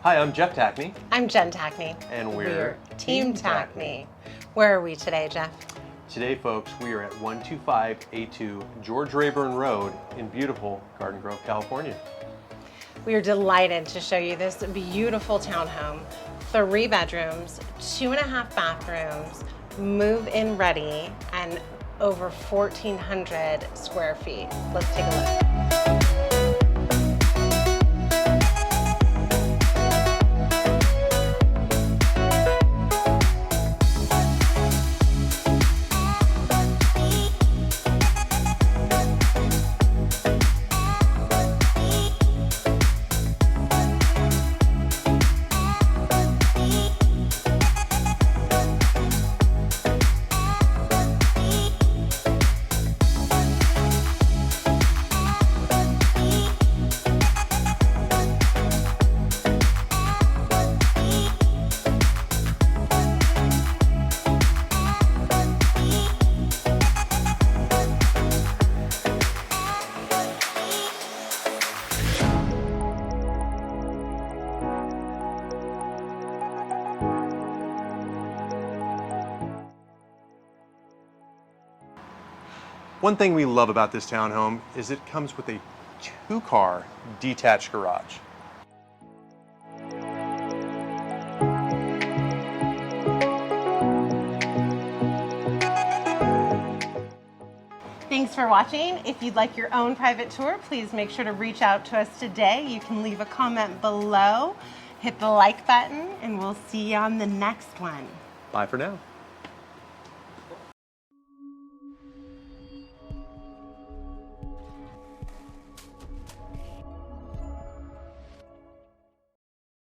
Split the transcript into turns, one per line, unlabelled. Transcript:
Hi, I'm Jeff Tackney.
I'm Jen Tackney.
And we're
Team Tackney. Where are we today, Jeff?
Today, folks, we are at 125A2 George Reyburn Road in beautiful Garden Grove, California.
We are delighted to show you this beautiful townhome. 3 bedrooms, 2.5 bathrooms, move-in ready, and over 1,400 square feet. Let's take a look.
One thing we love about this townhome is it comes with a 2-car detached garage.
Thanks for watching. If you'd like your own private tour, please make sure to reach out to us today. You can leave a comment below, hit the like button, and we'll see you on the next one.
Bye for now.